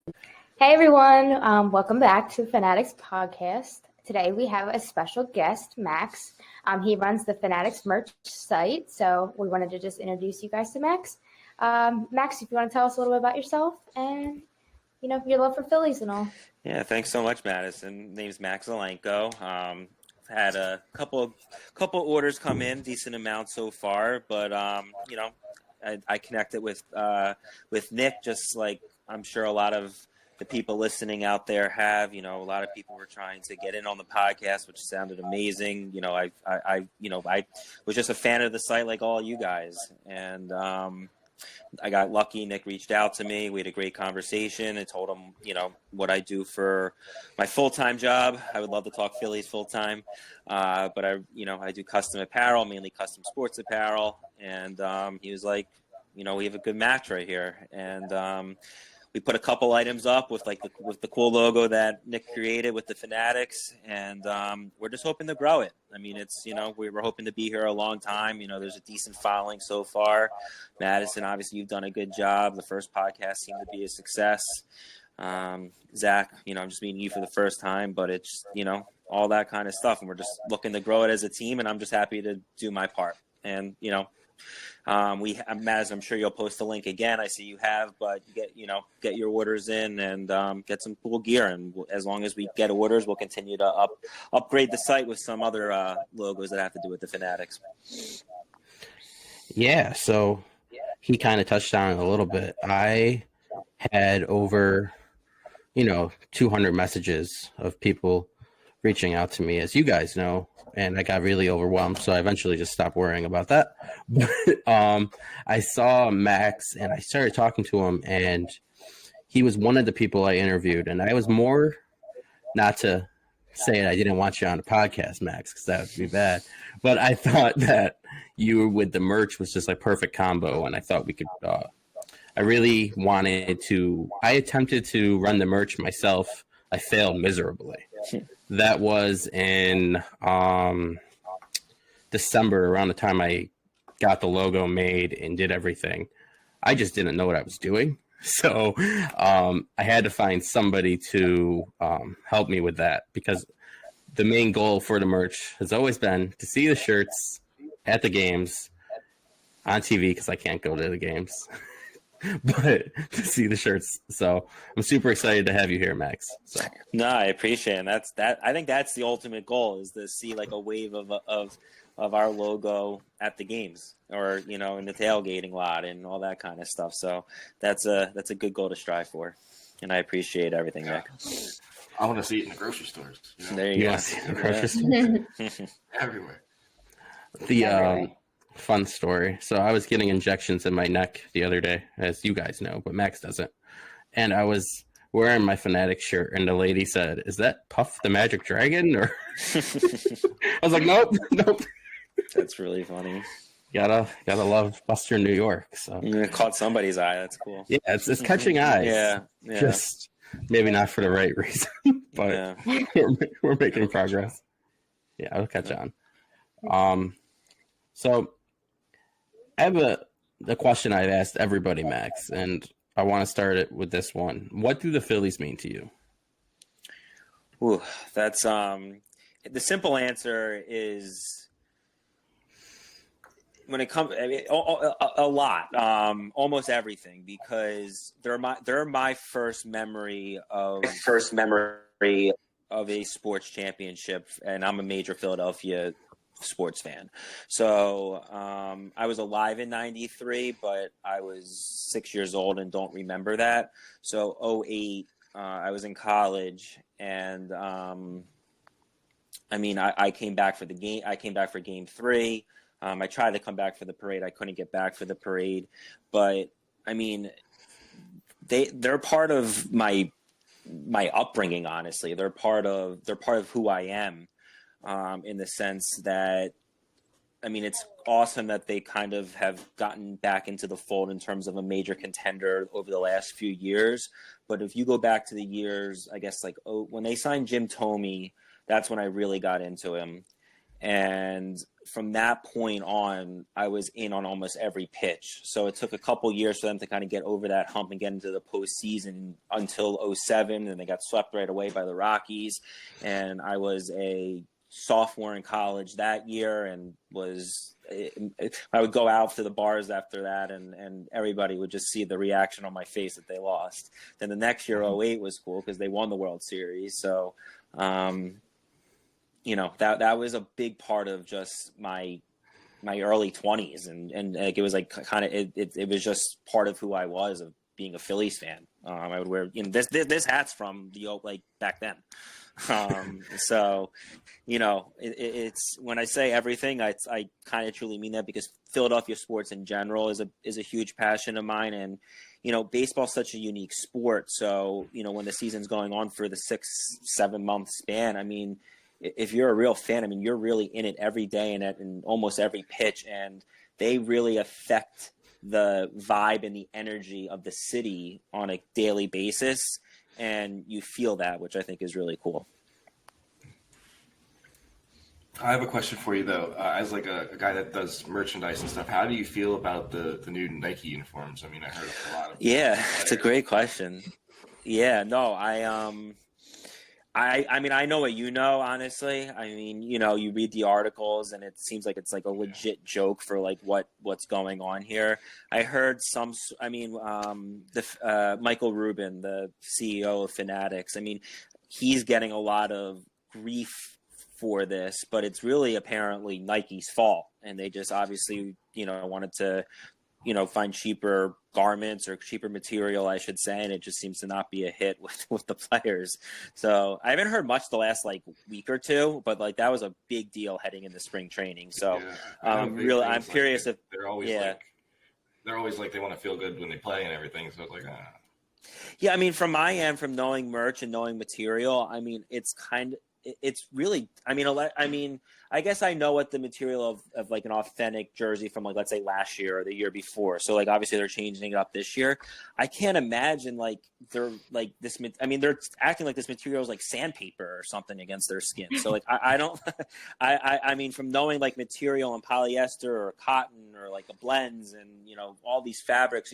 Hey everyone, welcome back to Phanatics podcast. Today we have a special guest, Max. He runs the Phanatics merch site, so we wanted to just introduce you guys to Max. Max, if you want to tell us a little bit about yourself and your love for Phillies and all. Yeah, thanks so much, Madison. Name's Max Zelenko. Had a couple orders come in, decent amount so far, but I connected with Nick, just like I'm sure a lot of the people listening out there have. A lot of people were trying to get in on the podcast, which sounded amazing. I was just a fan of the site, like all you guys, and I got lucky. Nick reached out to me. We had a great conversation. I told him, what I do for my full-time job. I would love to talk Phillies full-time, but I do custom apparel, mainly custom sports apparel. And he was like, we have a good match right here. And we put a couple items up with the cool logo that Nick created with the Phanatics, and we're just hoping to grow it. I mean, it's we're hoping to be here a long time. There's a decent following so far. Madison, obviously, you've done a good job. The first podcast seemed to be a success. Zach, I'm just meeting you for the first time, but it's all that kind of stuff, and we're just looking to grow it as a team. And I'm just happy to do my part. And Madison, I'm sure you'll post the link again. I see you have, but get your orders in and get some cool gear. And as long as we get orders, we'll continue to upgrade the site with some other logos that have to do with the Phanatics. Yeah, so he kind of touched on it a little bit. I had over, 200 messages of people reaching out to me, as you guys know, and I got really overwhelmed, so I eventually just stopped worrying about that. But I saw Max, and I started talking to him, and he was one of the people I interviewed, and I was more, not to say it, I didn't want you on the podcast, Max, because that would be bad, but I thought that you with the merch was just like perfect combo, and I thought we could I really wanted to. I attempted to run the merch myself. I failed miserably. That was in December, around the time I got the logo made and did everything. I just didn't know what I was doing. So I had to find somebody to help me with that, because the main goal for the merch has always been to see the shirts at the games on TV, because I can't go to the games. But to see the shirts, so I'm super excited to have you here, Max. So. No, I appreciate it. And I think that's the ultimate goal, is to see like a wave of our logo at the games, or in the tailgating lot and all that kind of stuff. So that's a good goal to strive for, and I appreciate everything, Nick. I want to see it in the grocery stores. There you go. See it in the grocery stores? Everywhere. The fun story. So I was getting injections in my neck the other day, as you guys know, but Max doesn't. And I was wearing my Phanatics shirt, and the lady said, "Is that Puff the Magic Dragon?" Or I was like, "Nope." That's really funny. Gotta love Buster New York. So it caught somebody's eye. That's cool. Yeah, it's catching eyes. Yeah. Just maybe not for the right reason, but we're making progress. Yeah, I'll catch on. So I have a question I've asked everybody, Max, and I want to start it with this one. What do the Phillies mean to you? Ooh, that's the simple answer is, when it comes, I mean, a lot, almost everything, because they're my first memory of a sports championship, and I'm a major Philadelphia sports fan. So I was alive in 93, but I was 6 years old and don't remember that. So 2008, I was in college, and I came back for the game. I came back for game 3. I tried to come back for the parade. I couldn't get back for the parade, but I mean, they're part of my upbringing. Honestly, they're part of who I am. In the sense that, I mean, it's awesome that they kind of have gotten back into the fold in terms of a major contender over the last few years. But if you go back to the years, I guess, when they signed Jim Thome, that's when I really got into him. And from that point on, I was in on almost every pitch. So it took a couple years for them to kind of get over that hump and get into the postseason until 2007. And they got swept right away by the Rockies. And I was a sophomore in college that year and I would go out to the bars after that and everybody would just see the reaction on my face that they lost. Then the next year, 2008 was cool because they won the World Series. So, that was a big part of just my early 20s, and like it was like kind of it was just part of who I was, of being a Phillies fan. I would wear this hat's from the like back then. So it's when I say everything, I kind of truly mean that, because Philadelphia sports in general is a huge passion of mine. And baseball's such a unique sport. So when the season's going on for the 6-7 month span, I mean, if you're a real fan, I mean, you're really in it every day and in almost every pitch, and they really affect the vibe and the energy of the city on a daily basis. And you feel that, which I think is really cool. I have a question for you, though. As like a guy that does merchandise and stuff, how do you feel about the new Nike uniforms? I mean, I heard a lot of. Yeah, it's a great question. Yeah, no, I mean, I know what you know, honestly. I mean, you read the articles and it seems like it's like a legit joke for like what's going on here. I heard Michael Rubin, the CEO of Phanatics, I mean, he's getting a lot of grief for this, but it's really apparently Nike's fault. And they just obviously, wanted to, find cheaper garments or cheaper material, I should say, and it just seems to not be a hit with the players. So I haven't heard much the last like week or two, but like that was a big deal heading into spring training. So I'm curious if they're always like they want to feel good when they play and everything. So it's like yeah, I mean, from my end, from knowing merch and knowing material, I mean, it's really, I mean, I guess I know what the material of like an authentic jersey from like, let's say last year or the year before. So like, obviously they're changing it up this year. I can't imagine like they're like this. I mean, they're acting like this material is like sandpaper or something against their skin. So like, I don't, I mean, from knowing like material and polyester or cotton or like a blends and, all these fabrics,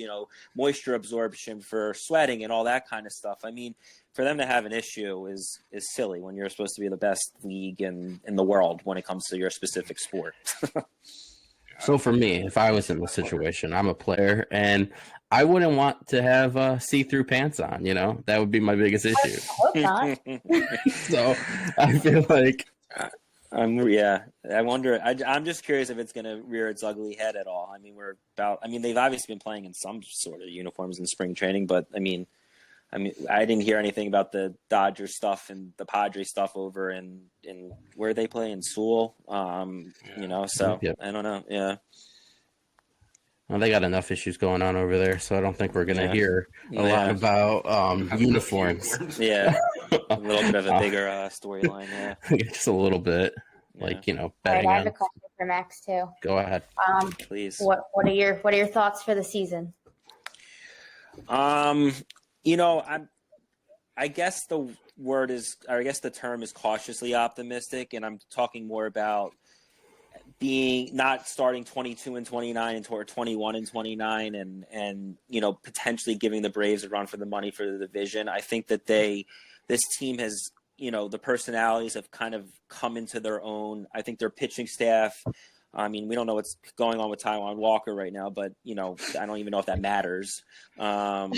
moisture absorption for sweating and all that kind of stuff. I mean, for them to have an issue is silly when you're supposed to be the best league in the world when it comes to your specific sport. So for me, if I was in this situation, I'm a player and I wouldn't want to have see-through pants on, that would be my biggest issue. So I feel like I wonder. I'm just curious if it's going to rear its ugly head at all. I mean, they've obviously been playing in some sort of uniforms in spring training, but I mean, I didn't hear anything about the Dodgers stuff and the Padres stuff over in where they play in Sewell. So yep. I don't know. Yeah. Well, they got enough issues going on over there, so I don't think we're going to hear a lot about uniforms. Yeah. A little bit of a bigger storyline. Yeah. Just a little bit. Yeah. Like, betting right, I have a question for Max too. Go ahead. Please. What are your thoughts for the season? I guess the term is cautiously optimistic, and I'm talking more about not starting 22 and 29 and toward 21 and 29 and potentially giving the Braves a run for the money for the division. I think that this team has, the personalities have kind of come into their own. I think their pitching staff, I mean, we don't know what's going on with Taijuan Walker right now, but, I don't even know if that matters. But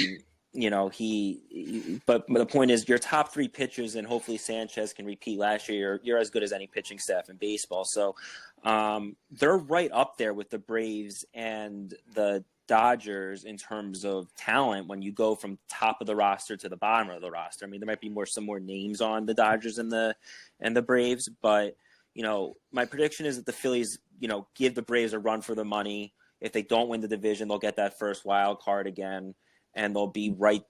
the point is your top three pitchers, and hopefully Sanchez can repeat last year. You're as good as any pitching staff in baseball. So they're right up there with the Braves and the Dodgers in terms of talent when you go from top of the roster to the bottom of the roster. I mean, there might be some more names on the Dodgers and the Braves, but my prediction is that the Phillies, give the Braves a run for the money. If they don't win the division, they'll get that first wild card again, and they'll be right.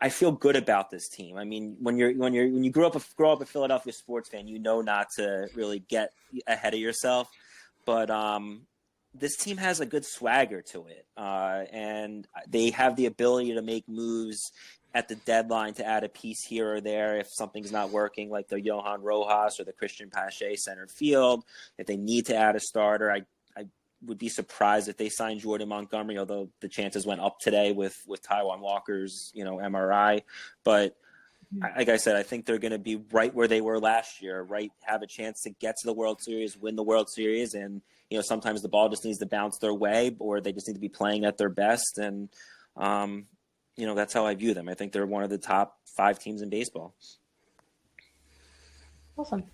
I feel good about this team. I mean, when you grow up a Philadelphia sports fan, not to really get ahead of yourself. But this team has a good swagger to it, and they have the ability to make moves at the deadline to add a piece here or there if something's not working, like the Johan Rojas or the Christian Pache center field. If they need to add a starter, I would be surprised if they signed Jordan Montgomery, although the chances went up today with Taijuan Walker's, MRI. But like I said, I think they're going to be right where they were last year, right? Have a chance to get to the World Series, win the World Series. And, sometimes the ball just needs to bounce their way, or they just need to be playing at their best. And, that's how I view them. I think they're one of the top 5 teams in baseball. Awesome.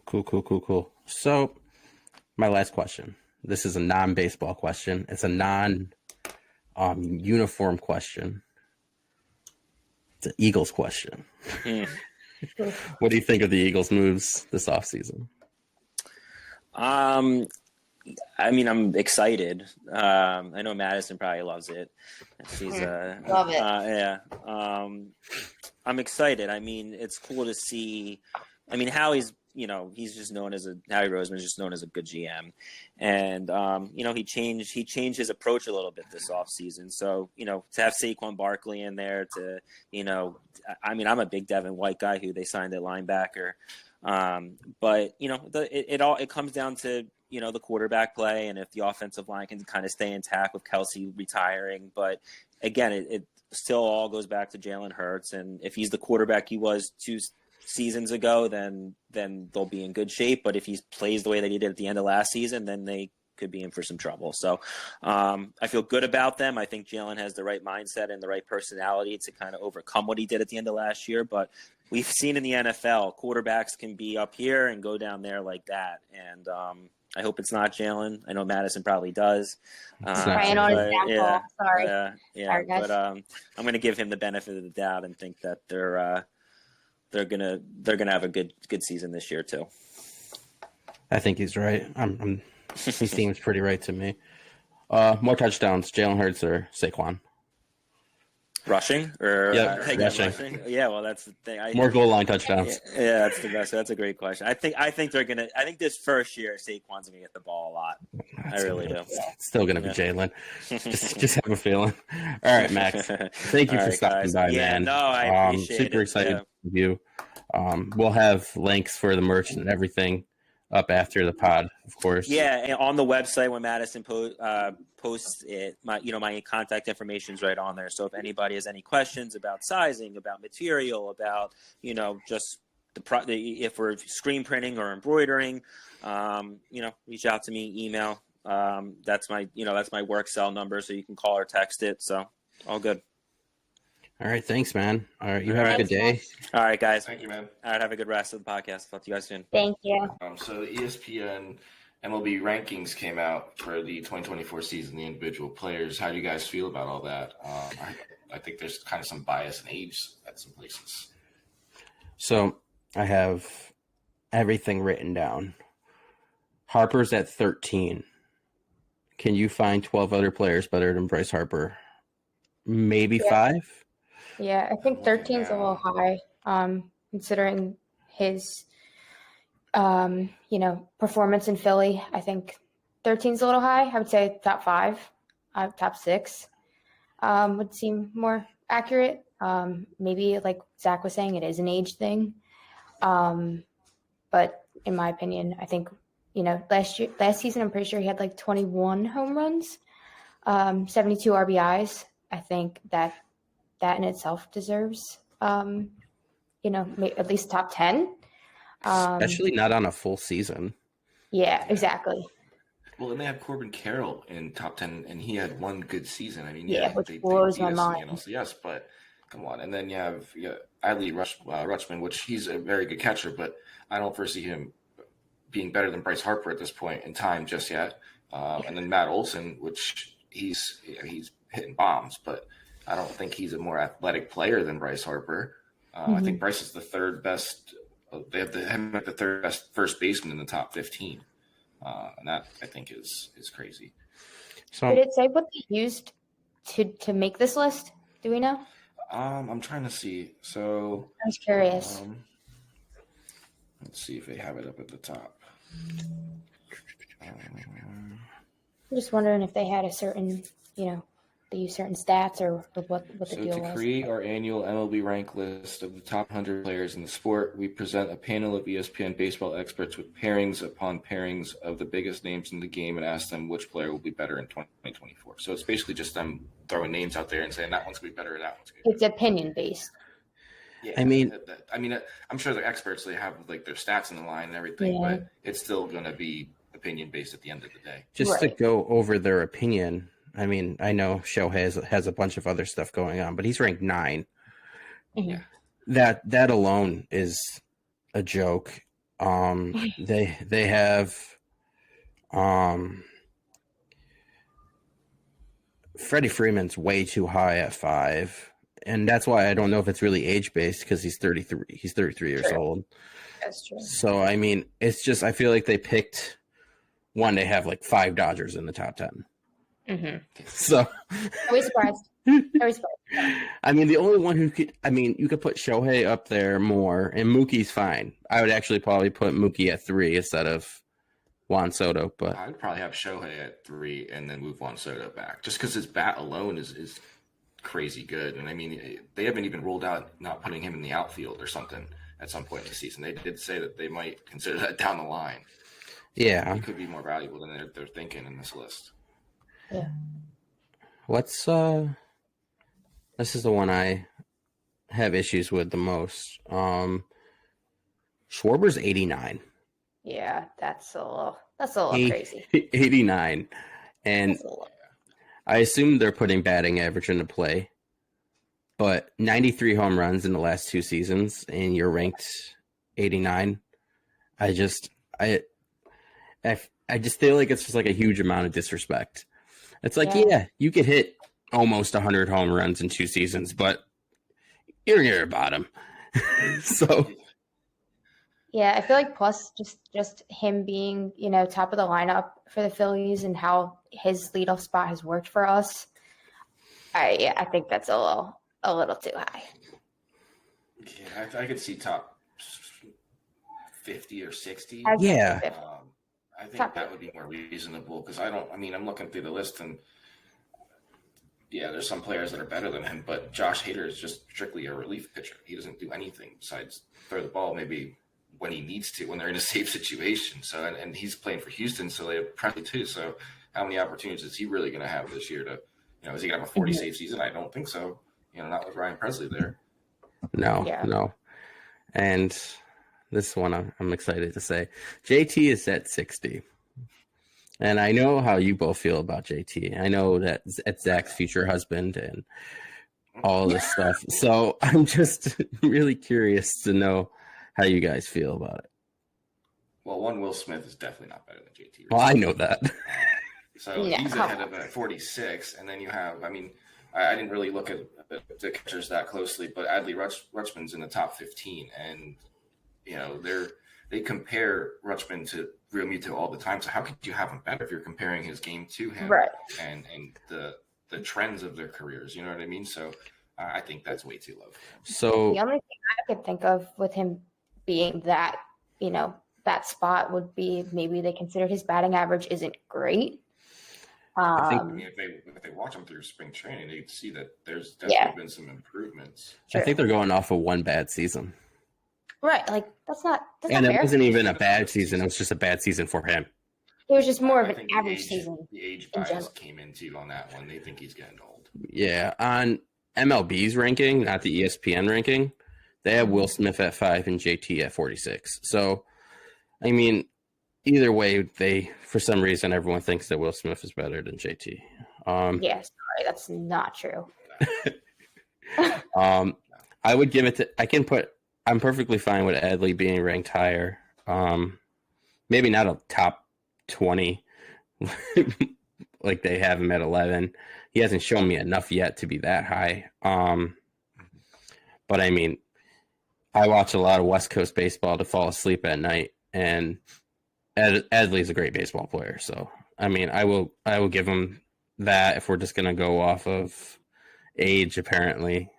Cool. So my last question. This is a non-baseball question. It's a non-uniform question. It's an Eagles question. What do you think of the Eagles' moves this offseason? I'm excited. I know Madison probably loves it. She's Love it. Yeah. I'm excited. It's cool to see. Howie's, he's just known as Howie Roseman is just known as a good GM, and he changed his approach a little bit this offseason. So to have Saquon Barkley in there, I'm a big Devin White guy who they signed at linebacker, but it comes down to the quarterback play, and if the offensive line can kind of stay intact with Kelsey retiring. But again, it still all goes back to Jalen Hurts, and if he's the quarterback he was 2 seasons ago, then they'll be in good shape. But if he plays the way that he did at the end of last season, then they could be in for some trouble. So I feel good about them. I think Jalen has the right mindset and the right personality to kind of overcome what he did at the end of last year. But we've seen in the NFL, quarterbacks can be up here and go down there like that. And I hope it's not Jalen. I know Madison probably does. Praying on his downfall. Sorry. Sorry, guys. But I'm going to give him the benefit of the doubt and think that they're gonna have a good season this year too. I think he's right. He seems pretty right to me. More touchdowns, Jalen Hurts or Saquon? Rushing or rushing. Yeah, well, that's the thing. More goal line touchdowns. Yeah, that's the best. That's a great question. I think they're gonna. I think this first year Saquon's gonna get the ball a lot. I really do. It's still gonna be Jalen. Just have a feeling. All right, Max. Thank you for stopping by, man. No, I appreciate it. Super excited with you. We'll have links for the merch and everything up after the pod, of course. Yeah, and on the website when Madison posts it, my contact information is right on there. So if anybody has any questions about sizing, about material, about just if we're screen printing or embroidering, reach out to me, email. That's my work cell number, so you can call or text it. So all good. All right, thanks, man. All right, you have a good day. All right, guys. Thank you, man. All right, have a good rest of the podcast. Talk to you guys soon. Thank you. So the ESPN MLB rankings came out for the 2024 season, the individual players. How do you guys feel about all that? I think there's kind of some bias in age at some places. So I have everything written down. Harper's at 13. Can you find 12 other players better than Bryce Harper? Maybe 5? Yeah, I think 13 is a little high, considering his, performance in Philly. I think 13 is a little high. I would say top 5, top 6 would seem more accurate. Maybe like Zach was saying, it is an age thing. But in my opinion, I think, last season, I'm pretty sure he had like 21 home runs, 72 RBIs. I think that in itself deserves, at least top 10. Especially not on a full season. Yeah, exactly. Well, and they have Corbin Carroll in top 10, and he had one good season. Which blows my mind. Yes, but come on. And then you have Adley Rutschman, which he's a very good catcher, but I don't foresee him being better than Bryce Harper at this point in time just yet. And then Matt Olson, which he's hitting bombs, but I don't think he's a more athletic player than Bryce Harper. I think Bryce is the third best. They have him at the third best first baseman in the top 15. And that, I think, is crazy. So, did it say what they used to make this list? Do we know? I'm trying to see. So I was curious. Let's see if they have it up at the top. I'm just wondering if they had a certain, they use certain stats or what the So deal to was. create our annual MLB rank list of the top 100 players in the sport, we present a panel of ESPN baseball experts with pairings upon pairings of the biggest names in the game and ask them which player will be better in 2024. So it's basically just them throwing names out there and saying that one's going to be better, that one's going to be better. It's opinion based. Yeah, I mean, I'm sure they're experts. They have like their stats in the line and everything, but it's still going to be opinion based at the end of the day. Just to go over their opinion. I mean, I know Shohei has a bunch of other stuff going on, but he's ranked 9. Mm-hmm. Yeah, that alone is a joke. They have Freddie Freeman's way too high at 5. And that's why I don't know if it's really age-based because he's 33. He's 33 years old. That's true. So, I mean, it's just I feel like they picked one. They have like 5 Dodgers in the top 10. Mm-hmm. So, Are we surprised? I mean, the only one who could, you could put Shohei up there more, and Mookie's fine. I would actually probably put Mookie at 3 instead of Juan Soto. But I would probably have Shohei at 3 and then move Juan Soto back, just because his bat alone is crazy good. And I mean, they haven't even ruled out not putting him in the outfield or something at some point in the season. They did say that they might consider that down the line. Yeah, he could be more valuable than they're thinking in this list. Yeah. What's this is the one I have issues with the most. Schwarber's 89. Yeah, that's a little crazy. 89. And I assume they're putting batting average into play. But 93 home runs in the last 2 seasons and you're ranked 89. I just feel like it's just like a huge amount of disrespect. It's like, yeah, you could hit almost 100 home runs in 2 seasons, but you're near the bottom. So, yeah, I feel like plus just him being, top of the lineup for the Phillies and how his leadoff spot has worked for us. I think that's a little too high. Yeah, I could see top 50 or 60. Yeah. I think that would be more reasonable because I'm looking through the list and there's some players that are better than him, but Josh Hader is just strictly a relief pitcher. He doesn't do anything besides throw the ball maybe when he needs to, when they're in a safe situation. So, and he's playing for Houston, so they have Presley too. So how many opportunities is he really going to have this year to, is he going to have a 40 save season? I don't think so. Not with Ryan Presley there. No. And this one I'm excited to say. JT is at 60. And I know how you both feel about JT. I know that it's Zach's future husband and all this stuff. So I'm just really curious to know how you guys feel about it. Well, Will Smith is definitely not better than JT. Well, I know that. So he's ahead of 46. And then you have, I didn't really look at the catchers that closely, but Adley Rutschman's in the top 15. And, they compare Rutschman to Real Muto all the time. So how could you have him better if you're comparing his game to him and the trends of their careers? You know what I mean? So I think that's way too low for him. So the only thing I could think of with him being that, that spot would be maybe they considered his batting average isn't great. I think if they watch him through spring training, they'd see that there's definitely been some improvements. I think they're going off of one bad season. Right, like that's not and fair. It wasn't even a bad season; it was just a bad season for him. It was just more of an average season. The age bias came into on that one. They think he's getting old. Yeah, on MLB's ranking, not the ESPN ranking, they have Will Smith at 5 and JT at 46. So, either way, for some reason, everyone thinks that Will Smith is better than JT. Sorry, that's not true. I would give it to. I'm perfectly fine with Adley being ranked higher. Maybe not a top 20, like they have him at 11. He hasn't shown me enough yet to be that high. But I watch a lot of West Coast baseball to fall asleep at night, and Adley's a great baseball player. So, I will give him that if we're just going to go off of age, apparently.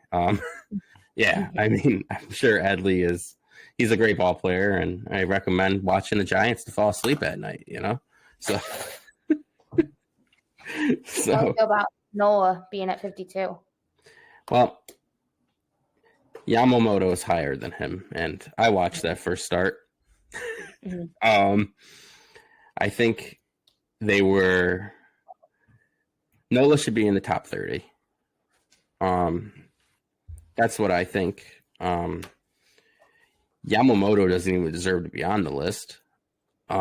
Yeah, I'm sure Adley he's a great ball player, and I recommend watching the Giants to fall asleep at night, So, How do you feel about Nola being at 52? well, Yamamoto is higher than him, and I watched that first start. Mhm. I think Nola should be in the top 30. That's what I think. Yamamoto doesn't even deserve to be on the list. He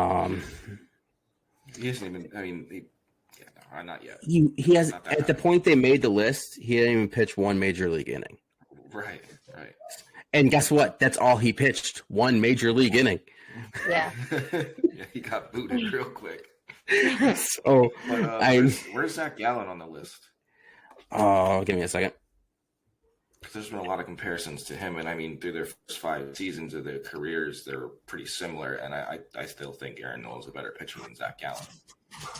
hasn't even. I mean, not yet. He has Not that at the high. point they made the list, he didn't even pitch one major league inning. Right. And guess what? That's all he pitched. One major league inning. Yeah. Yeah, he got booted real quick. So But where's Zach Gallen on the list? Oh, give me a second. There's been a lot of comparisons to him, and I mean, through their first 5 seasons of their careers, they're pretty similar. And I still think Aaron Nola's a better pitcher than Zach Gallen.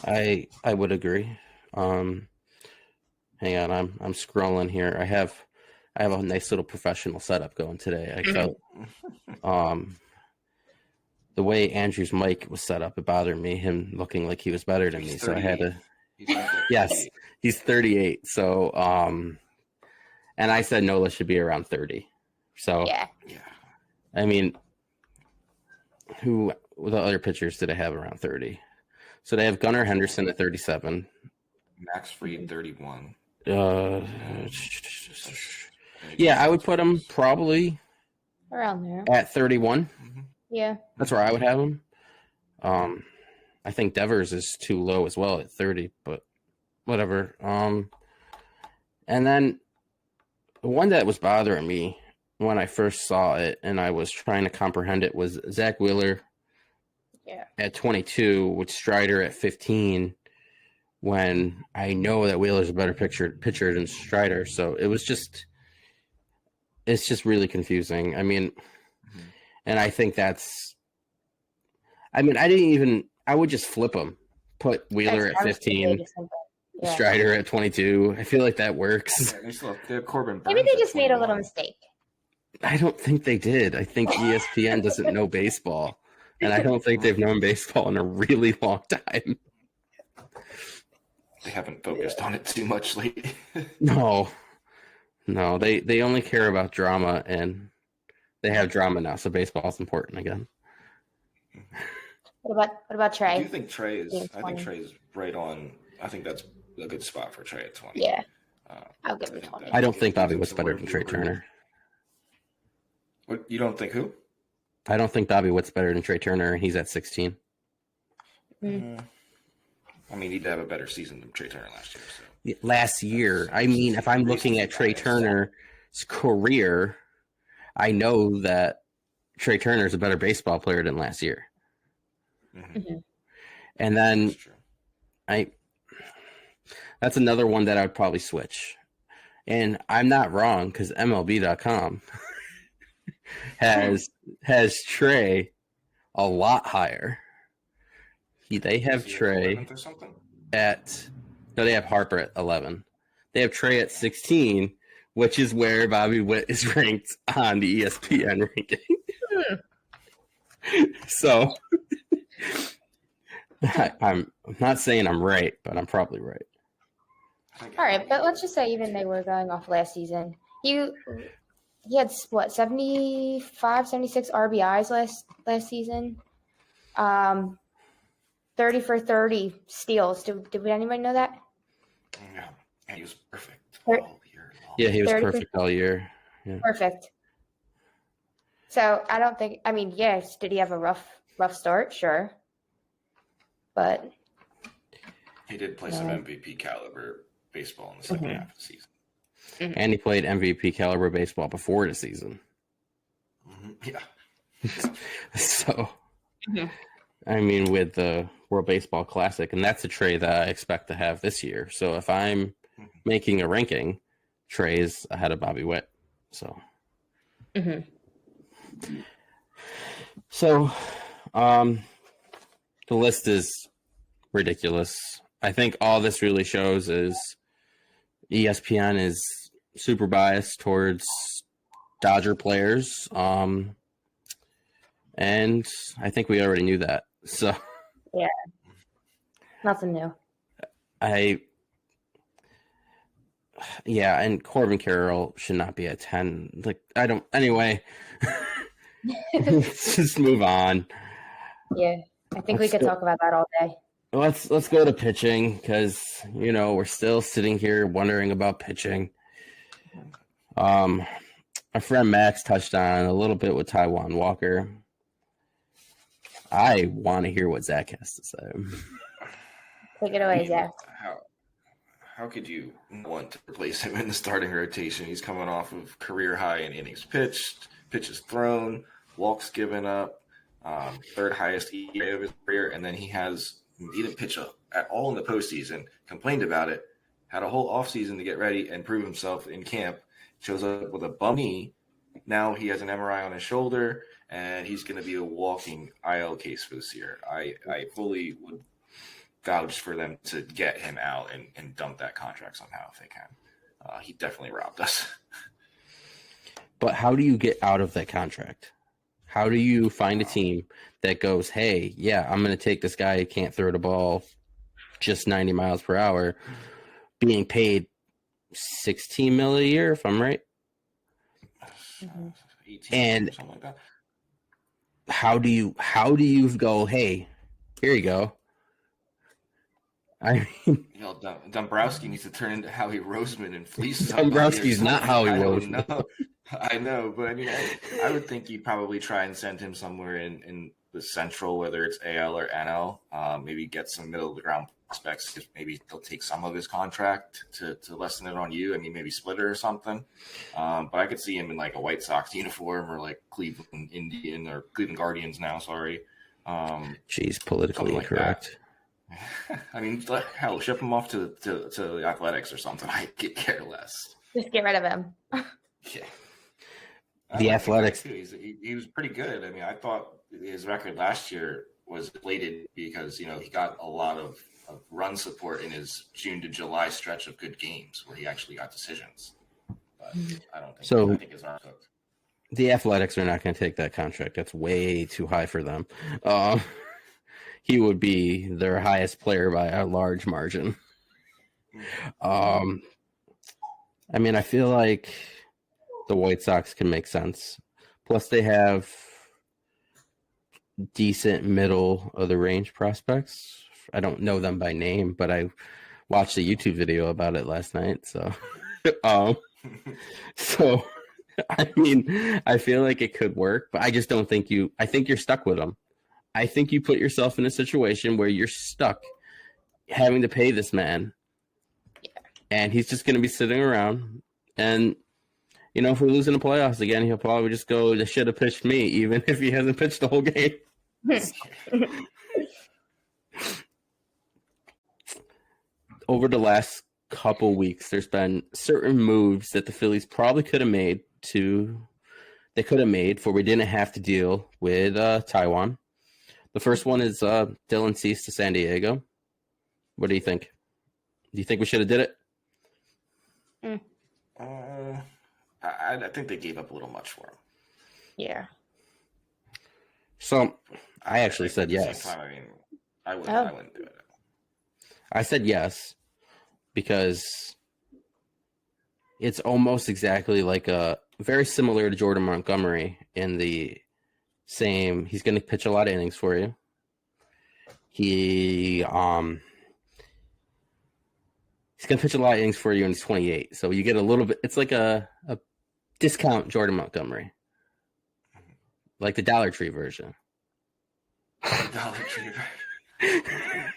I would agree. Hang on, I'm scrolling here. I have a nice little professional setup going today. I felt the way Andrew's mic was set up, it bothered me, him looking like he was better than me. So I had to. Yes, he's 38. So and I said Nola should be around 30. So Yeah. I mean, who the other pitchers did I have around 30? So they have Gunnar Henderson at 37. Max Fried 31. Yeah, I would put him probably Around there. at 31. Yeah. That's where I would have him. I think Devers is too low as well at 30, but whatever. And then the one that was bothering me when I first saw it and I was trying to comprehend it was Zach Wheeler at 22 with Strider at 15, when I know that Wheeler's a better pitcher than Strider. So it's just really confusing. I mean, and I think I would just flip them. Put Wheeler at 15, Strider at 22. I feel like that works. They have Corbin Burns. Maybe they just made a little mistake. I don't think they did. I think ESPN doesn't know baseball. And I don't think they've known baseball in a really long time. They haven't focused on it too much lately. No, they only care about drama, and they have drama now, so baseball's important again. What about Trey? I do think Trey is. I think Trey is right on. I think that's a good spot for Trey at 20. Yeah, I'll give him 20. I don't think Bobby Witt's better than Trey Turner. What, you don't think who? I don't think Bobby Witt's better than Trey Turner, and he's at 16. I mean, he'd have a better season than Trey Turner last year. So. Last year, I mean, if I'm looking at Trey Turner's career, I know that Trey Turner is a better baseball player than last year. And then that's another one that I'd probably switch. And I'm not wrong, because MLB.com has Trey a lot higher. They have Trey they have Harper at 11. They have Trey at 16, which is where Bobby Witt is ranked on the ESPN ranking. So I'm not saying I'm right, but I'm probably right. All right, but let's just say even they were going off last season. He had what, 75, 76 RBIs last season. 30 for 30 steals. Did anybody know that? Yeah, and he was perfect all year long. Yeah, he was perfect all year. Yeah. Perfect. So I don't think. I mean, yes. Did he have a rough start? Sure, but he did play some MVP caliber baseball in the second half of the season. And he played MVP caliber baseball before the season. Yeah. So, I mean, with the World Baseball Classic, and that's a Trey that I expect to have this year. So if I'm making a ranking, Trey's ahead of Bobby Witt. So, so the list is ridiculous. I think all this really shows is ESPN is super biased towards Dodger players. And I think we already knew that. So, Nothing new. Yeah, and Corbin Carroll should not be at 10. Like, I don't. Anyway, let's just move on. Yeah, I think we could talk about that all day. Let's go to pitching because we're still sitting here wondering about pitching. Our friend Max touched on a little bit with Taijuan Walker. I want to hear what Zach has to say. Take it away, Zach. How could you want to replace him in the starting rotation? He's coming off of career high in innings pitched, pitches thrown, walks given up, third highest ERA of his career, and then he didn't pitch at all in the postseason, complained about it, had a whole offseason to get ready and prove himself in camp, shows up with a bum knee. Now he has an MRI on his shoulder, and he's going to be a walking IL case for this year. I fully would vouch for them to get him out and dump that contract somehow if they can. He definitely robbed us. But how do you get out of that contract? How do you find a team that goes, hey, yeah, I'm going to take this guy who can't throw the ball just 90 miles per hour, being paid $16 million a year, if I'm right? And something like that. How do you go, hey, here you go? I mean, Dombrowski needs to turn into Howie Roseman and fleece. Dombrowski's not Howie Roseman. I know, but I mean, I would think you'd probably try and send him somewhere in the Central, whether it's AL or NL. Maybe get some middle of the ground prospects. Maybe they'll take some of his contract to lessen it on you. I mean, maybe split it or something. But I could see him in like a White Sox uniform or like Cleveland Indian or Cleveland Guardians now. Sorry. Jeez, politically incorrect. I mean, hell, ship him off to the Athletics or something. I could care less. Just get rid of him. Yeah. The Athletics. He was pretty good. I mean, I thought his record last year was deflated because, he got a lot of run support in his June to July stretch of good games where he actually got decisions. But I don't think so. I think his arm hooked. The Athletics are not going to take that contract. That's way too high for them. He would be their highest player by a large margin. I mean, I feel like the White Sox can make sense. Plus, they have decent middle of the range prospects. I don't know them by name, but I watched a YouTube video about it last night. So, I mean, I feel like it could work, but I just don't think I think you're stuck with them. I think you put yourself in a situation where you're stuck having to pay this man. Yeah. And he's just going to be sitting around. And, if we lose in the playoffs again, he'll probably just go, they should have pitched me, even if he hasn't pitched the whole game. Over the last couple weeks, there's been certain moves that the Phillies probably could have made for we didn't have to deal with Taijuan. The first one is Dylan Cease to San Diego. What do you think? Do you think we should have did it? I think they gave up a little much for him. Yeah. So I actually said yes. Same time, I mean, I wouldn't do it. I said yes because it's almost exactly like very similar to Jordan Montgomery in the same. He's going to pitch a lot of innings for you. He's going to pitch a lot of innings for you, and he's 28. So you get a little bit. It's like a discount Jordan Montgomery, like the Dollar Tree version. Dollar Tree version.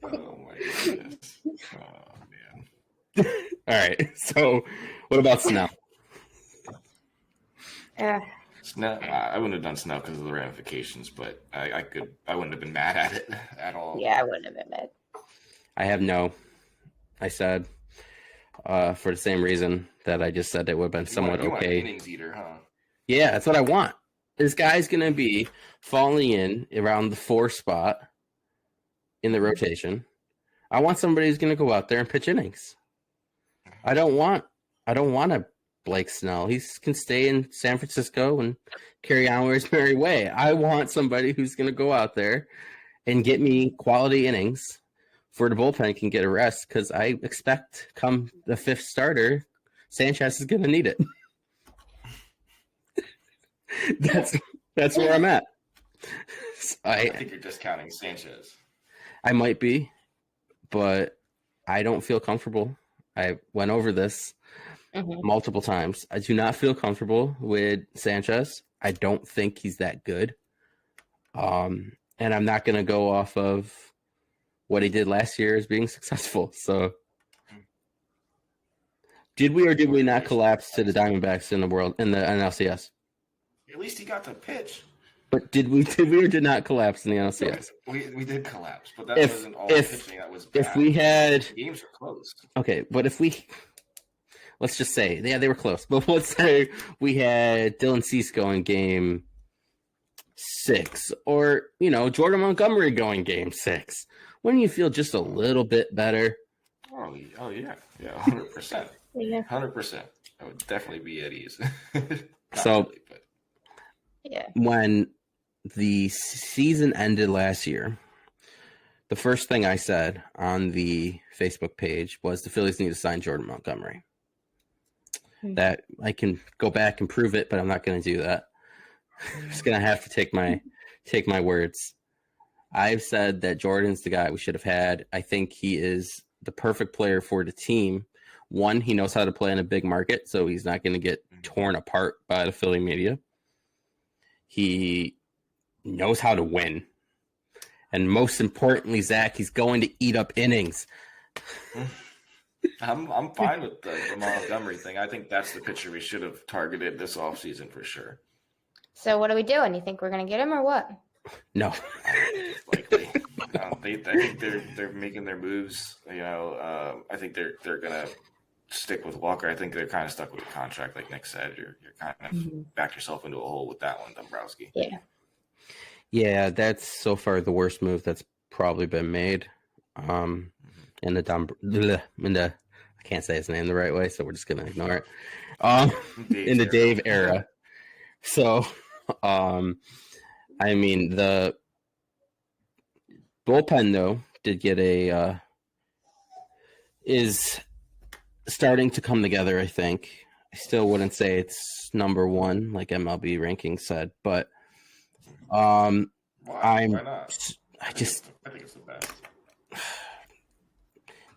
Oh my goodness. Oh man. All right. So, what about Snell? Yeah. Snell, I wouldn't have done Snell because of the ramifications, but I wouldn't have been mad at it at all. Yeah, I wouldn't have been mad. I have no. I said for the same reason that I just said it would have been somewhat you okay. Want an innings eater, huh? Yeah, that's what I want. This guy's going to be falling in around the 4 spot in the rotation. I want somebody who's going to go out there and pitch innings. I don't want a Blake Snell. He can stay in San Francisco and carry on with his merry way. I want somebody who's going to go out there and get me quality innings for the bullpen can get a rest because I expect come the 5th starter, Sanchez is going to need it. That's where I'm at. I think you're discounting Sanchez. I might be, but I don't feel comfortable. I went over this multiple times. I do not feel comfortable with Sanchez. I don't think he's that good. And I'm not going to go off of what he did last year as being successful. So did we or did we not collapse to the Diamondbacks in the NLCS? At least he got to pitch. But did we or did not collapse in the NLCS? We did collapse, but that wasn't all pitching. That was bad. If we had games were close. Okay, but let's just say, yeah, they were close. But let's say we had Dylan Cease going game 6, or Jordan Montgomery going game 6. Wouldn't you feel just a little bit better? Oh yeah, 100%. 100%. I would definitely be at ease. When the season ended last year, the first thing I said on the Facebook page was the Phillies need to sign Jordan Montgomery. That I can go back and prove it, but I'm not going to do that. I'm just going to have to take my words. I've said that Jordan's the guy we should have had. I think he is the perfect player for the team. One, he knows how to play in a big market, so he's not going to get torn apart by the Philly media. He knows how to win. And most importantly, Zach, he's going to eat up innings. I'm fine with the Montgomery thing. I think that's the pitcher we should have targeted this offseason for sure. So what are we doing? You think we're going to get him or what? No. Likely. I think they're making their moves. I think they're going to stick with Walker. I think they're kind of stuck with the contract, like Nick said. You're kind of backed yourself into a hole with that one, Dombrowski. Yeah. Yeah, that's so far the worst move that's probably been made. In the I can't say his name the right way, so we're just gonna ignore it. In the Dave era. So, I mean, the bullpen though did get is starting to come together. I think I still wouldn't say it's number one like MLB rankings said, but why not? I think it's the best.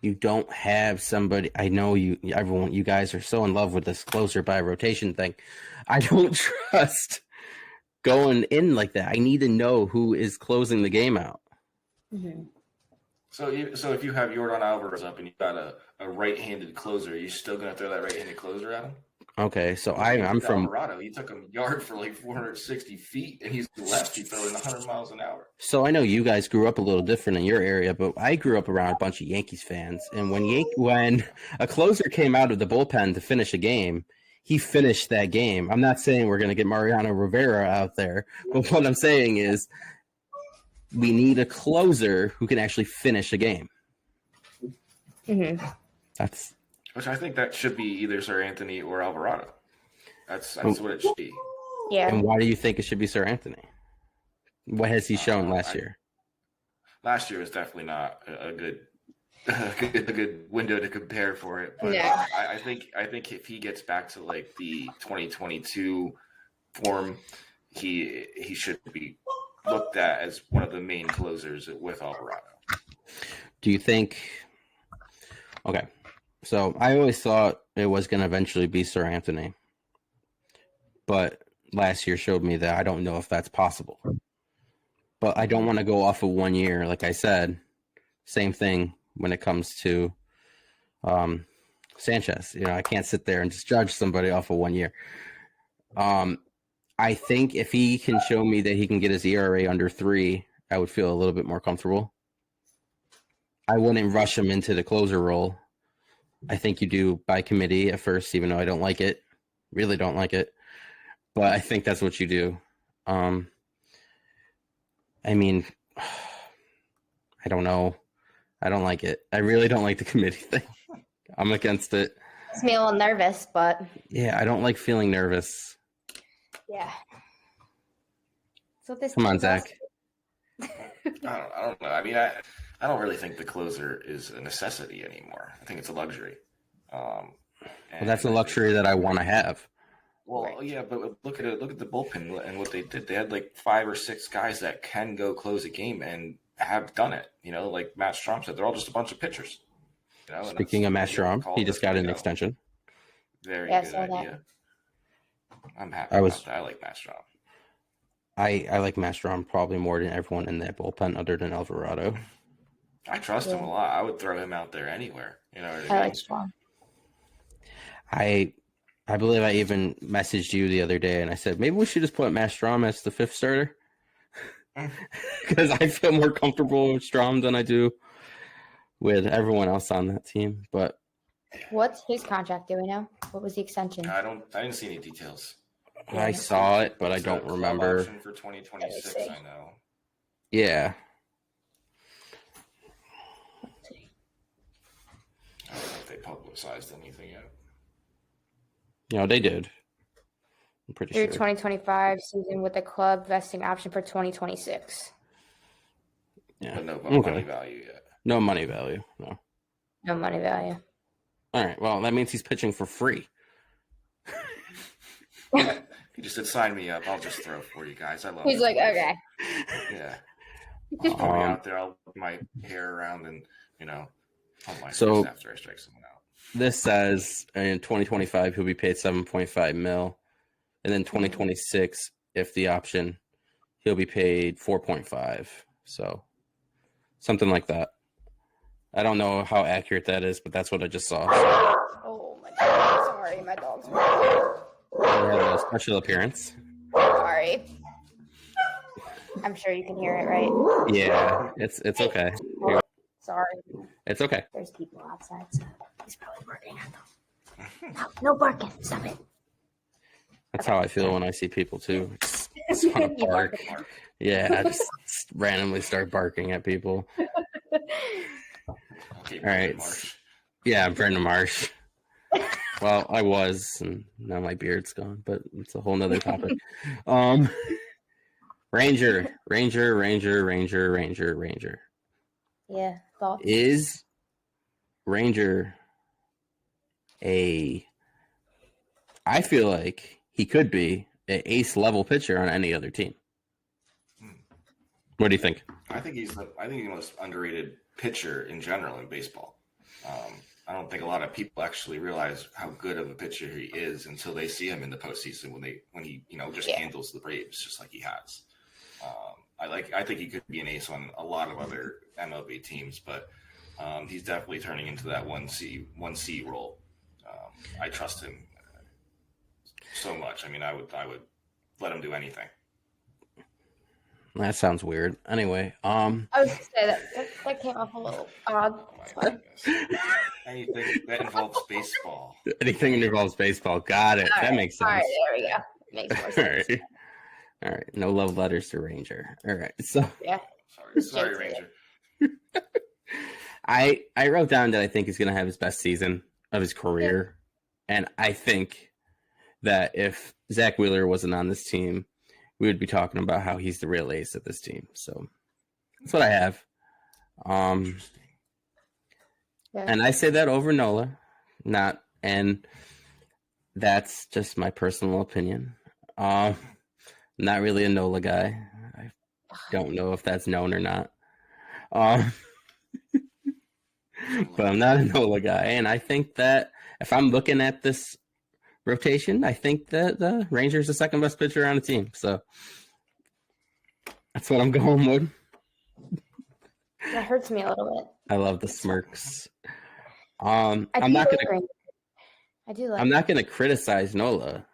You don't have somebody. I know you guys are so in love with this closer by rotation thing. I don't trust going in like that. I need to know who is closing the game out. Mm-hmm. So if you have Yordan Alvarez up and you've got a right-handed closer, are you still going to throw that right-handed closer at him? Okay, so I'm from Colorado. He took him yard for like 460 feet, and he's lefty throwing 100 miles an hour. So I know you guys grew up a little different in your area, but I grew up around a bunch of Yankees fans, and when a closer came out of the bullpen to finish a game, he finished that game. I'm not saying we're going to get Mariano Rivera out there, but what I'm saying is we need a closer who can actually finish a game. Mm-hmm. Which I think that should be either Sir Anthony or Alvarado. That's what it should be. Yeah. And why do you think it should be Sir Anthony? What has he shown last year? Last year was definitely not a good window to compare for it. But yeah. I think if he gets back to like the 2022 form, he should be looked at as one of the main closers with Alvarado. Do you think? Okay. So I always thought it was going to eventually be Sir Anthony, but last year showed me that I don't know if that's possible. But I don't want to go off of 1 year. Like I said, same thing when it comes to Sanchez. I can't sit there and just judge somebody off of 1 year. I think if he can show me that he can get his ERA under 3, I would feel a little bit more comfortable. I wouldn't rush him into the closer role. I think you do by committee at first, even though I don't like it. Really don't like it. But I think that's what you do. I mean, I don't know. I don't like it. I really don't like the committee thing. I'm against it. Makes me a little nervous, but yeah, I don't like feeling nervous. Yeah. So this Come on, Zach. I don't know. I mean, I I don't really think the closer is a necessity anymore. I think it's a luxury. Well, that's a luxury that I want to have. Well, Right. yeah, but look at it. Look at the bullpen and what they did. They had like 5 or 6 guys that can go close a game and have done it. You know, like Matt Strom said, they're all just a bunch of pitchers. You know, and Speaking of Matt Strom, call he it just as got we an go. extension. Very Yeah, I good saw that. idea. I'm happy I about that. I like Matt Strom. I like Matt Strom probably more than everyone in that bullpen other than Alvarado. I trust him Yeah. a lot. I would throw him out there anywhere. You know what I mean? I like Strong. I believe I even messaged you the other day and I said maybe we should just put Matt Strom as the 5th starter because I feel more comfortable with Strom than I do with everyone else on that team. But What's his contract? Do we know? What was the extension? I didn't see any details. I saw it, but I It's a don't club remember. option for 2026. Let me see. I know. Yeah, I don't know if they publicized anything yet. they did. I'm pretty Through sure. 2025 season with the club vesting option for 2026. Yeah, But no Okay. money value yet. no money value. No. No money value. All right. Well, that means he's pitching for free. He just said, "Sign me up. I'll just throw for you guys. I love." He's it. like, okay. Yeah. I'll go Um, out there. I'll put my hair around and hold my So- fist after I strike someone out. This says in 2025 he'll be paid 7.5 mil, and then 2026 if the option he'll be paid 4.5. So something like that. I don't know how accurate that is, but that's what I just saw. So Oh my god. Sorry, my dog's barking. we have a special appearance. Sorry. I'm sure you can hear it, right? Yeah, it's okay. Sorry. It's okay. There's people outside, so he's probably barking at them. No barking. Stop it. That's how I feel when I see people too. Just want to You bark. bark. Yeah, I just randomly start barking at people. Okay, All right. Marsh. Yeah, I'm Brandon Marsh. Well, I was, and now my beard's gone, but it's a whole nother topic. Ranger. Yeah, thoughts? Is Ranger I feel like he could be an ace level pitcher on any other team. What do you think? I think he's the most underrated pitcher in general in baseball. I don't think a lot of people actually realize how good of a pitcher he is until they see him in the postseason when he just handles the Braves just like he has. I think he could be an ace on a lot of other MLB teams, but he's definitely turning into that 1C role. I trust him so much. I mean, I would let him do anything. That sounds weird. Anyway, I was going to say that came off a little odd. Oh my goodness. Anything that involves baseball. anything that involves baseball. Got it. That makes sense. All right, there we go. Makes more All sense. right. All right. No love letters to Ranger. All right. So Yeah. Sorry, Ranger. I wrote down that I think he's going to have his best season of his career. And I think that if Zach Wheeler wasn't on this team, we would be talking about how he's the real ace of this team. So that's what I have. Yeah. And I say that over Nola, and that's just my personal opinion. Not really a Nola guy. I don't know if that's known or not. But I'm not a Nola guy, and I think that if I'm looking at this rotation, I think that the Rangers the second best pitcher on the team. So that's what I'm going with. That hurts me a little bit. I love the smirks. I do I'm not like gonna. Ranger. I do like. I'm not gonna criticize Nola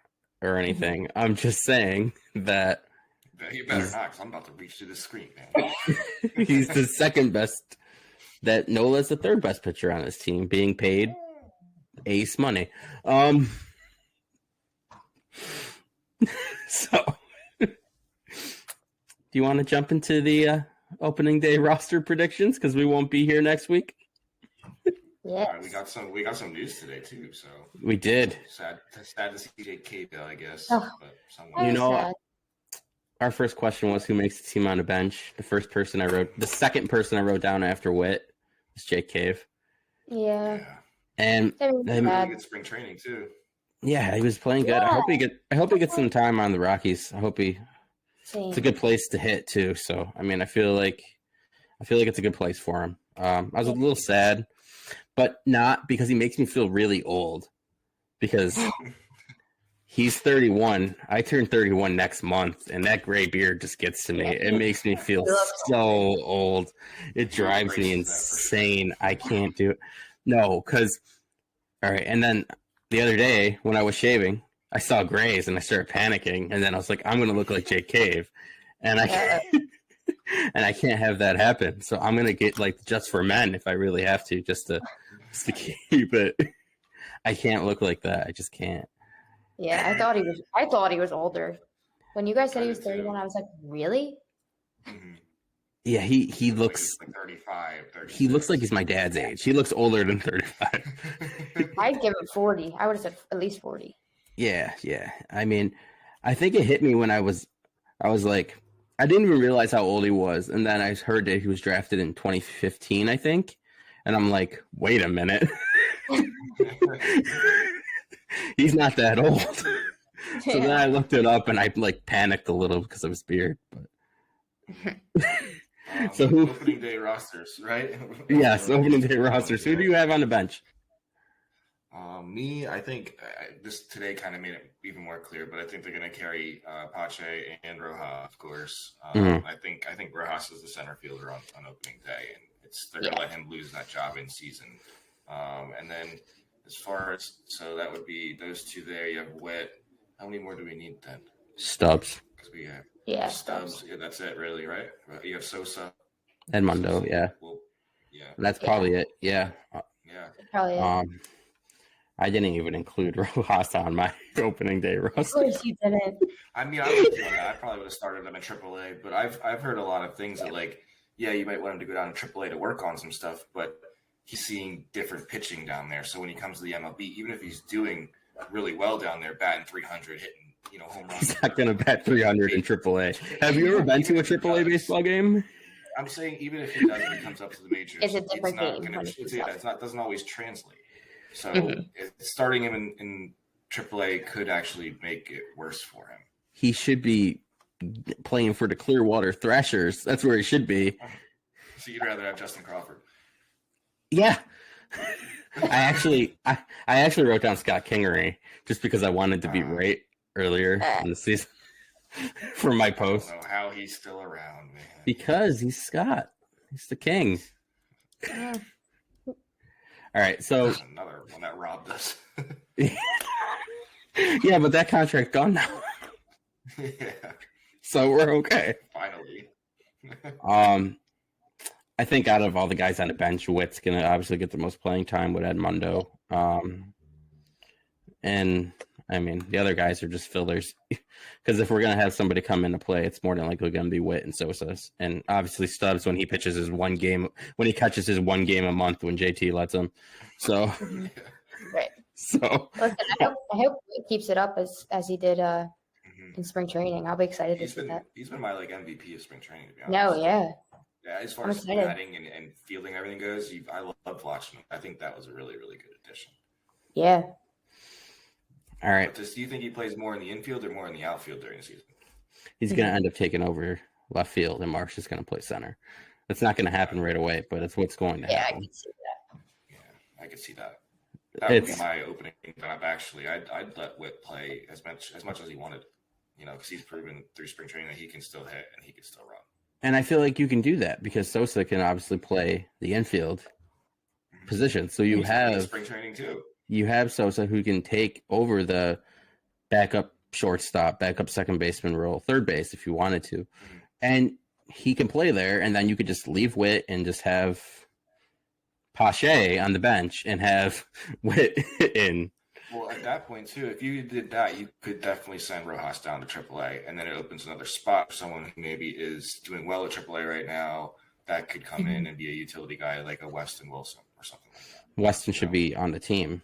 or anything. I'm just saying that You better not, 'cause I'm about to reach to the screen, man. he's the second best. That Nola's the third best pitcher on his team, being paid ace money. So, do you want to jump into the opening day roster predictions? Because we won't be here next week. Yeah. All right, we got some news today too. So We did. sad to see Jake Cahill, I guess. Oh. But someone You know, Sad. our first question was who makes the team on the bench. The second person I wrote down after Witt was Jake Cave. Yeah. And really good spring training too. Yeah, he was playing good. Yeah. I hope he gets some time on the Rockies. It's a good place to hit too. So I mean, I feel like it's a good place for him. I was a little sad, but not because he makes me feel really old. Because he's 31. I turn 31 next month, and that gray beard just gets to me. It makes me feel so old. It drives me insane. I can't do it. No, because all right, and then the other day when I was shaving, I saw grays and I started panicking, and then I was like, I'm gonna look like Jake Cave, and I can't have that happen. So I'm gonna get like Just for Men if I really have to, just to keep it. I can't look like that. I just can't. Yeah, I thought he was older. When you guys said he was 31, I was like, really? Mm-hmm. Yeah, he looks like 35, 36. He looks like he's my dad's age. He looks older than 35. I'd give him 40. I would have said at least 40. Yeah. I mean, I think it hit me when I was like, I didn't even realize how old he was, and then I heard that he was drafted in 2015, I think, and I'm like, wait a minute, he's not that old. So then I looked it up, and I like panicked a little because of his beard, but. So opening day rosters, right? Yes, opening day rosters. Who do you have on the bench? Me, I think this today kind of made it even more clear, but I think they're going to carry Pache and Rojas, of course. I think Rojas is the center fielder on opening day, and they're going to let him lose that job in season. And then as far as that would be those two there. You have Witt. How many more do we need then? Stubbs. Because we have. Yeah, Stubbs. Yeah, that's it, really, right? You have Sosa, Edmundo. Yeah. Well, yeah. That's probably it. Yeah. Yeah. Probably it. I didn't even include Rojas on my opening day roster. Of course you didn't. I mean, I would do that. I probably would have started him in AAA, but I've heard a lot of things that like, yeah, you might want him to go down to AAA to work on some stuff, but he's seeing different pitching down there. So when he comes to the MLB, even if he's doing really well down there, batting 300, hitting home runs. He's not going to bat 300 in AAA. Have you ever been to a AAA baseball game? I'm saying even if he does, when he comes up to the majors, It's a different game. Doesn't always translate. So starting him in AAA could actually make it worse for him. He should be playing for the Clearwater Thrashers. That's where he should be. So you'd rather have Justin Crawford? Yeah. I actually wrote down Scott Kingery just because I wanted to be right earlier in the season for my post. I don't know how he's still around, man. Because he's Scott. He's the king. All right, so there's another one that robbed us. Yeah, but that contract's gone now. Yeah. So we're okay. Finally. I think out of all the guys on the bench, Witt's gonna obviously get the most playing time with Edmundo. And I mean the other guys are just fillers. Because if we're gonna have somebody come into play, it's more than likely gonna be Witt and Sosa. And obviously Stubbs when he pitches his one game, when he catches his one game a month when JT lets him. So Right. So listen, I hope he keeps it up as he did in spring training. I'll be excited to see that. He's been my MVP of spring training, to be honest. No, yeah. Yeah, as far as batting and fielding everything goes, I loved watching him. I think that was a really, really good addition. Yeah. All right. But do you think he plays more in the infield or more in the outfield during the season? He's going to end up taking over left field, and Marsh is going to play center. That's not going to happen right away, but it's what's going to happen. I can see that. Yeah, I can see that. That would be my opening job, actually. I'd let Witt play as much as he wanted, because he's proven through spring training that he can still hit and he can still run. And I feel like you can do that because Sosa can obviously play the infield position. So you have spring training too. You have Sosa who can take over the backup shortstop, backup second baseman role, third base if you wanted to. And he can play there, and then you could just leave Witt and just have Pache on the bench and have Witt in. Well, at that point, too, if you did that, you could definitely send Rojas down to AAA, and then it opens another spot for someone who maybe is doing well at AAA right now that could come in and be a utility guy like a Weston Wilson or something like that. Weston should be on the team.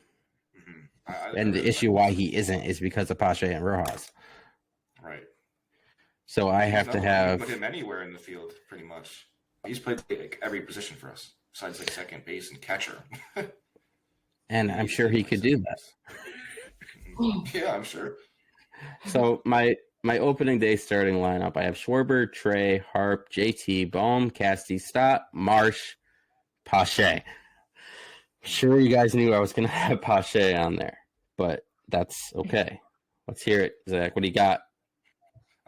And the issue why he isn't is because of Pache and Rojas. Right. So I have to have put him anywhere in the field, pretty much. He's played like every position for us, besides like second base and catcher. and I'm sure he could do that. Yeah, I'm sure. So my opening day starting lineup, I have Schwarber, Trey, Harp, JT, Bohm, Casty, Stott, Marsh, Pache. Sure, you guys knew I was going to have Pache on there, but that's okay. Let's hear it, Zach. What do you got?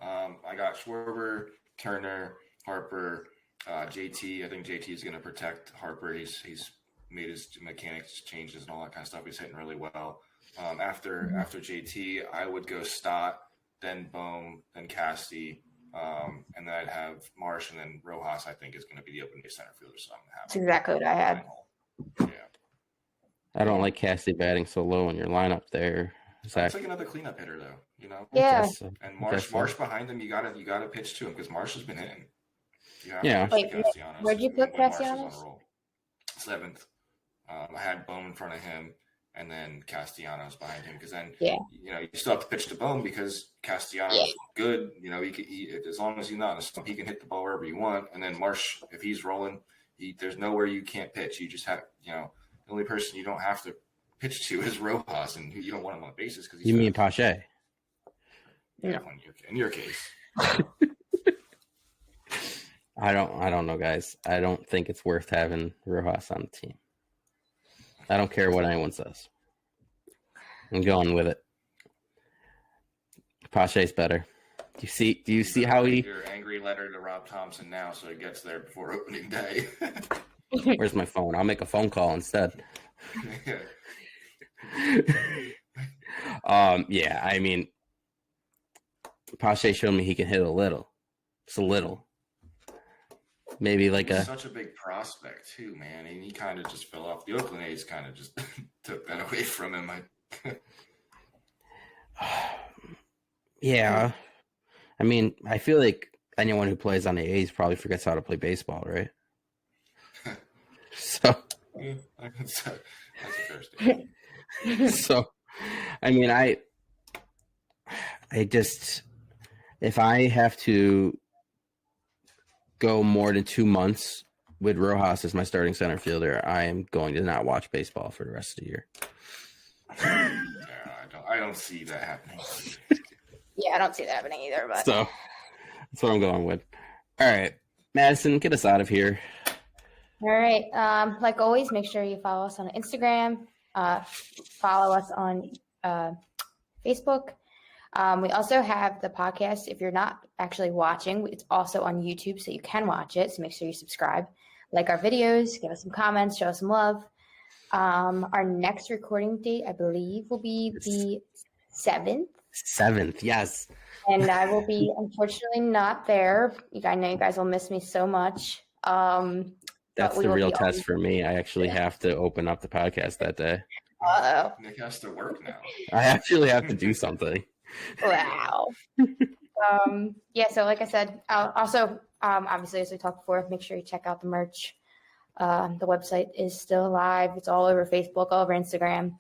I got Schwarber, Turner, Harper, JT. I think JT is going to protect Harper. He's made his mechanics changes and all that kind of stuff. He's hitting really well. After JT, I would go Stott, then Bohm, then Casty, and then I'd have Marsh, and then Rojas. I think is going to be the open base center fielder. So I'm happy. That's exactly what I had. Yeah, I don't like Casty batting so low in your lineup there, Zach. it's like another cleanup hitter, though. You know. Yeah. And Marsh behind him, you gotta pitch to him because Marsh has been hitting. Yeah. Wait, where'd you put Castellanos? 7th. I had Bohm in front of him, and then Castellanos behind him. Because then, you still have to pitch to Bohm because Castellanos is good. As long as he's not in a slump, he can hit the ball wherever you want. And then Marsh, if he's rolling, there's nowhere you can't pitch. You just have, the only person you don't have to pitch to is Rojas, and you don't want him on the bases because you mean Pache? Yeah, in your case. I don't know, guys. I don't think it's worth having Rojas on the team. I don't care what anyone says. I'm going with it. Pache's better. Do you see how he? Your angry letter to Rob Thompson now, so it gets there before opening day. Where's my phone? I'll make a phone call instead. Yeah. I mean, Pache showed me he can hit a little. Just a little. Maybe like He's such a big prospect too, man. And he kind of just fell off. The Oakland A's kind of just took that away from him. Yeah. I mean, I feel like anyone who plays on the A's probably forgets how to play baseball, right? So. Yeah, that's a fair statement. So, I mean, I just, if I have to go more than 2 months with Rojas as my starting center fielder, I am going to not watch baseball for the rest of the year. Yeah, I don't see that happening. Yeah, I don't see that happening either. But So, that's what I'm going with. All right, Madison, get us out of here. all right. Like always, make sure you follow us on Instagram. Follow us on Facebook. We also have the podcast. If you're not actually watching, it's also on YouTube, so you can watch it. So make sure you subscribe, like our videos, give us some comments, show us some love. Our next recording date, I believe, will be the 7th. 7th, yes. And I will be unfortunately not there. I know you guys will miss me so much. That's the real test for me. I actually have to open up the podcast that day. Uh-oh. Nick has to work now. I actually have to do something. Wow. Yeah, so like I said, also, obviously, as we talked before, make sure you check out the merch. The website is still alive. It's all over Facebook, all over Instagram.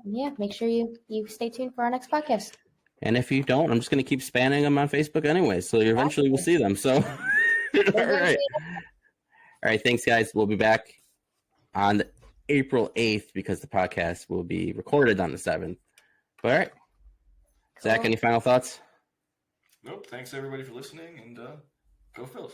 Yeah, make sure you stay tuned for our next podcast. And if you don't, I'm just going to keep spamming them on Facebook anyway. So you eventually will see them. So, all right. All right. Thanks, guys. We'll be back on April 8th because the podcast will be recorded on the 7th. All right. Zach, any final thoughts? Nope. Thanks, everybody, for listening, and go Phils.